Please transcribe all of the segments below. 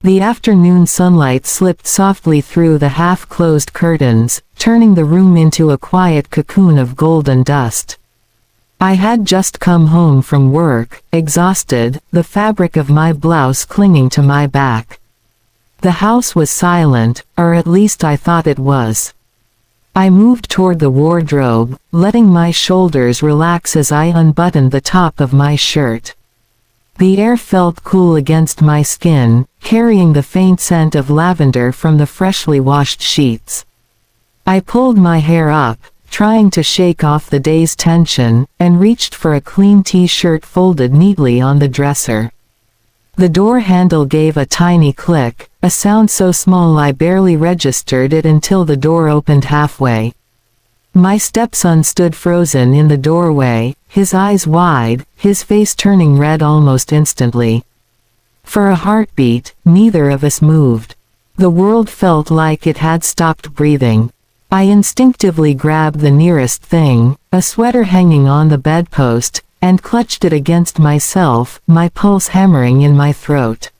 The afternoon sunlight slipped softly through the half-closed curtains, turning the room into a quiet cocoon of golden dust. I had just come home from work, exhausted, the fabric of my blouse clinging to my back. The house was silent, or at least I thought it was. I moved toward the wardrobe, letting my shoulders relax as I unbuttoned the top of my shirt. The air felt cool against my skin, carrying the faint scent of lavender from the freshly washed sheets. I pulled my hair up, trying to shake off the day's tension, and reached for a clean t-shirt folded neatly on the dresser. The door handle gave a tiny click, a sound so small I barely registered it until the door opened halfway. My stepson stood frozen in the doorway, his eyes wide, his face turning red almost instantly. For a heartbeat, neither of us moved. The world felt like it had stopped breathing. I instinctively grabbed the nearest thing, a sweater hanging on the bedpost, and clutched it against myself, my pulse hammering in my throat.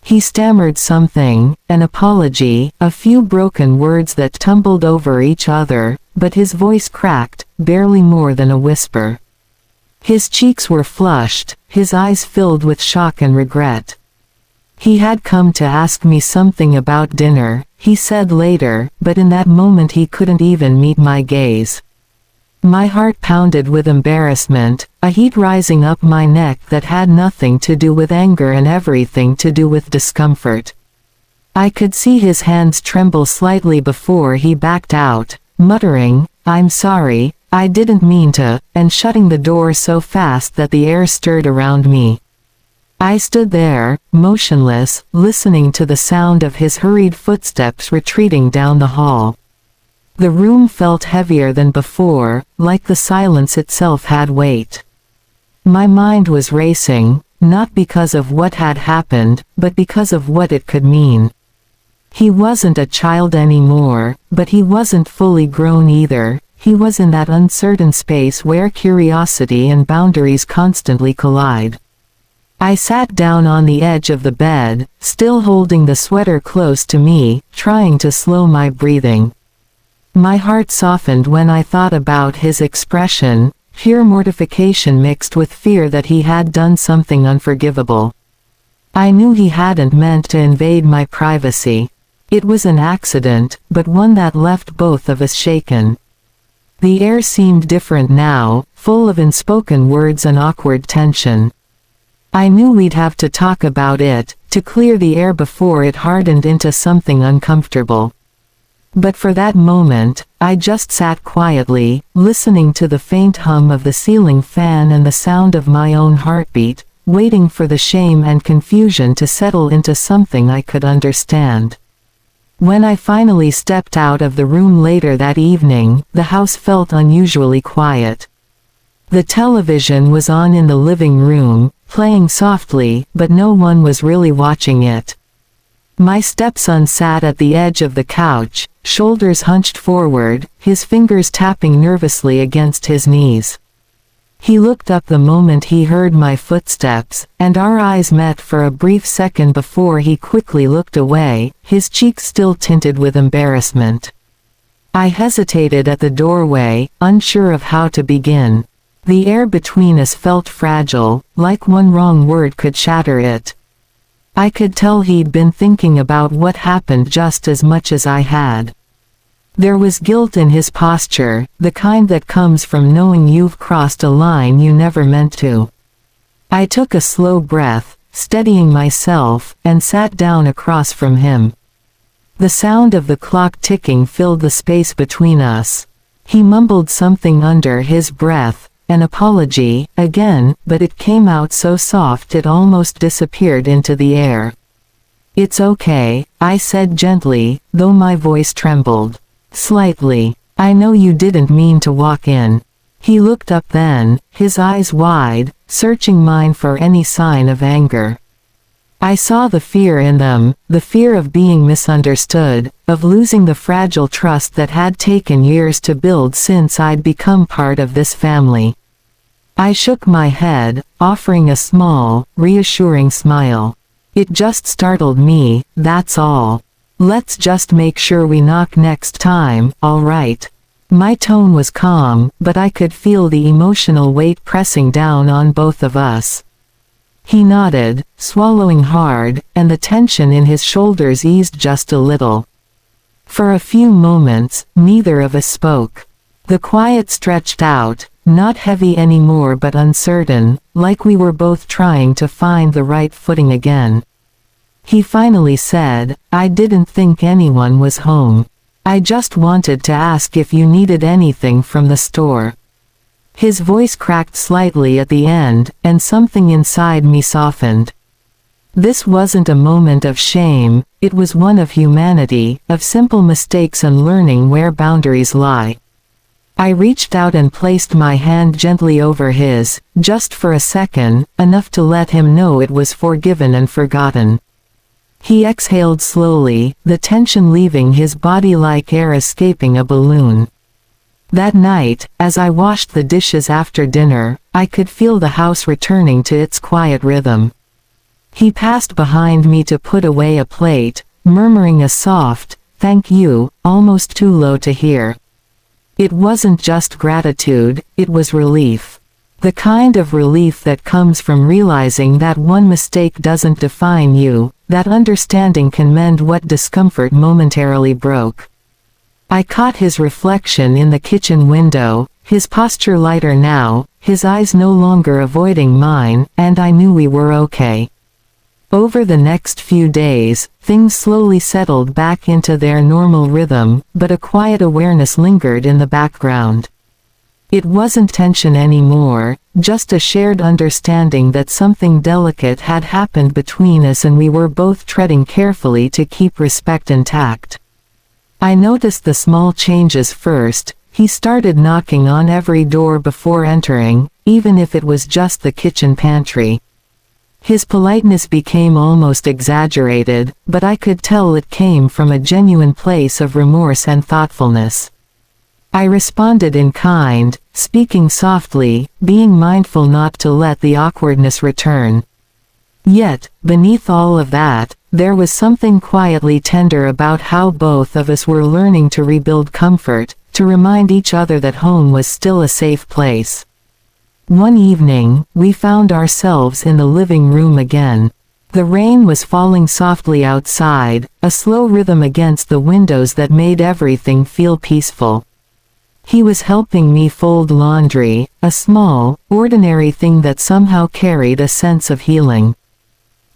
He stammered something, an apology, a few broken words that tumbled over each other, but his voice cracked, barely more than a whisper. His cheeks were flushed, his eyes filled with shock and regret. He had come to ask me something about dinner, he said later, but in that moment he couldn't even meet my gaze. My heart pounded with embarrassment, a heat rising up my neck that had nothing to do with anger and everything to do with discomfort. I could see his hands tremble slightly before he backed out, muttering, "I'm sorry, I didn't mean to," and shutting the door so fast that the air stirred around me. I stood there, motionless, listening to the sound of his hurried footsteps retreating down the hall. The room felt heavier than before, like the silence itself had weight. My mind was racing, not because of what had happened, but because of what it could mean. He wasn't a child anymore, but he wasn't fully grown either. He was in that uncertain space where curiosity and boundaries constantly collide. I sat down on the edge of the bed, still holding the sweater close to me, trying to slow my breathing. My heart softened when I thought about his expression, pure mortification mixed with fear that he had done something unforgivable. I knew he hadn't meant to invade my privacy. It was an accident, but one that left both of us shaken. The air seemed different now, full of unspoken words and awkward tension. I knew we'd have to talk about it, to clear the air before it hardened into something uncomfortable. But for that moment, I just sat quietly, listening to the faint hum of the ceiling fan and the sound of my own heartbeat, waiting for the shame and confusion to settle into something I could understand. When I finally stepped out of the room later that evening, the house felt unusually quiet. The television was on in the living room, playing softly, but no one was really watching it. My stepson sat at the edge of the couch, shoulders hunched forward, his fingers tapping nervously against his knees. He looked up the moment he heard my footsteps, and our eyes met for a brief second before he quickly looked away, his cheeks still tinted with embarrassment. I hesitated at the doorway, unsure of how to begin. The air between us felt fragile, like one wrong word could shatter it. I could tell he'd been thinking about what happened just as much as I had. There was guilt in his posture, the kind that comes from knowing you've crossed a line you never meant to. I took a slow breath, steadying myself, and sat down across from him. The sound of the clock ticking filled the space between us. He mumbled something under his breath, an apology, again, but it came out so soft it almost disappeared into the air. "It's okay," I said gently, though my voice trembled. "Slightly. I know you didn't mean to walk in." He looked up then, his eyes wide, searching mine for any sign of anger. I saw the fear in them, the fear of being misunderstood, of losing the fragile trust that had taken years to build since I'd become part of this family. I shook my head, offering a small, reassuring smile. It just startled me, that's all. Let's just make sure we knock next time, alright? My tone was calm, but I could feel the emotional weight pressing down on both of us. He nodded, swallowing hard, and the tension in his shoulders eased just a little. For a few moments, neither of us spoke. The quiet stretched out, not heavy anymore but uncertain, like we were both trying to find the right footing again. He finally said, "I didn't think anyone was home. I just wanted to ask if you needed anything from the store." His voice cracked slightly at the end, and something inside me softened. This wasn't a moment of shame, it was one of humanity, of simple mistakes and learning where boundaries lie. I reached out and placed my hand gently over his, just for a second, enough to let him know it was forgiven and forgotten. He exhaled slowly, the tension leaving his body like air escaping a balloon. That night, as I washed the dishes after dinner, I could feel the house returning to its quiet rhythm. He passed behind me to put away a plate, murmuring a soft, "Thank you," almost too low to hear. It wasn't just gratitude, it was relief. The kind of relief that comes from realizing that one mistake doesn't define you, that understanding can mend what discomfort momentarily broke. I caught his reflection in the kitchen window, his posture lighter now, his eyes no longer avoiding mine, and I knew we were okay. Over the next few days, things slowly settled back into their normal rhythm, but a quiet awareness lingered in the background. It wasn't tension anymore, just a shared understanding that something delicate had happened between us and we were both treading carefully to keep respect intact. I noticed the small changes first. He started knocking on every door before entering, even if it was just the kitchen pantry. His politeness became almost exaggerated, but I could tell it came from a genuine place of remorse and thoughtfulness. I responded in kind, speaking softly, being mindful not to let the awkwardness return. Yet, beneath all of that, there was something quietly tender about how both of us were learning to rebuild comfort, to remind each other that home was still a safe place. One evening, we found ourselves in the living room again. The rain was falling softly outside, a slow rhythm against the windows that made everything feel peaceful. He was helping me fold laundry, a small, ordinary thing that somehow carried a sense of healing.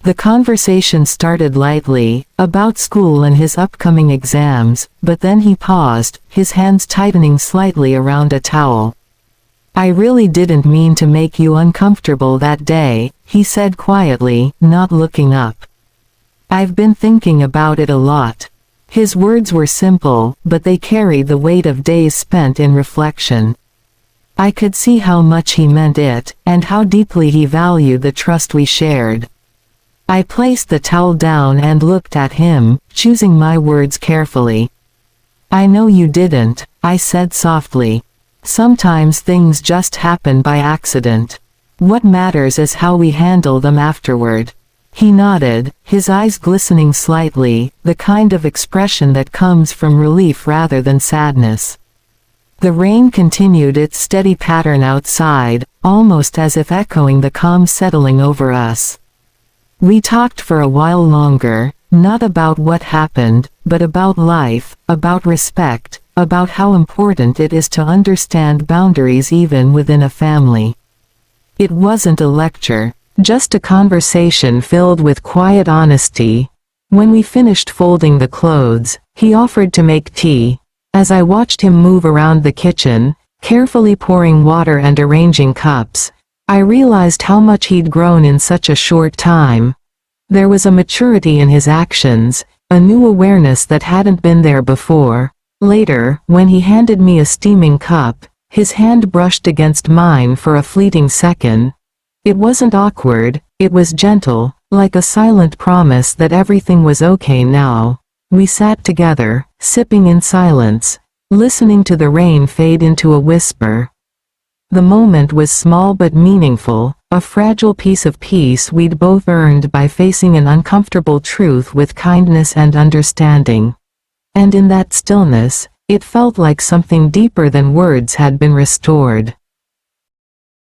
The conversation started lightly, about school and his upcoming exams, but then he paused, his hands tightening slightly around a towel. "I really didn't mean to make you uncomfortable that day," he said quietly, not looking up. "I've been thinking about it a lot." His words were simple, but they carried the weight of days spent in reflection. I could see how much he meant it, and how deeply he valued the trust we shared. I placed the towel down and looked at him, choosing my words carefully. "I know you didn't," I said softly. "Sometimes things just happen by accident. What matters is how we handle them afterward." He nodded, his eyes glistening slightly, the kind of expression that comes from relief rather than sadness. The rain continued its steady pattern outside, almost as if echoing the calm settling over us. We talked for a while longer, not about what happened, but about life, about respect, about how important it is to understand boundaries even within a family. It wasn't a lecture, just a conversation filled with quiet honesty. When we finished folding the clothes, he offered to make tea. As I watched him move around the kitchen, carefully pouring water and arranging cups, I realized how much he'd grown in such a short time. There was a maturity in his actions, a new awareness that hadn't been there before. Later, when he handed me a steaming cup, his hand brushed against mine for a fleeting second. It wasn't awkward, it was gentle, like a silent promise that everything was okay now. We sat together, sipping in silence, listening to the rain fade into a whisper. The moment was small but meaningful, A fragile piece of peace we'd both earned by facing an uncomfortable truth with kindness and understanding. And in that stillness, it felt like something deeper than words had been restored.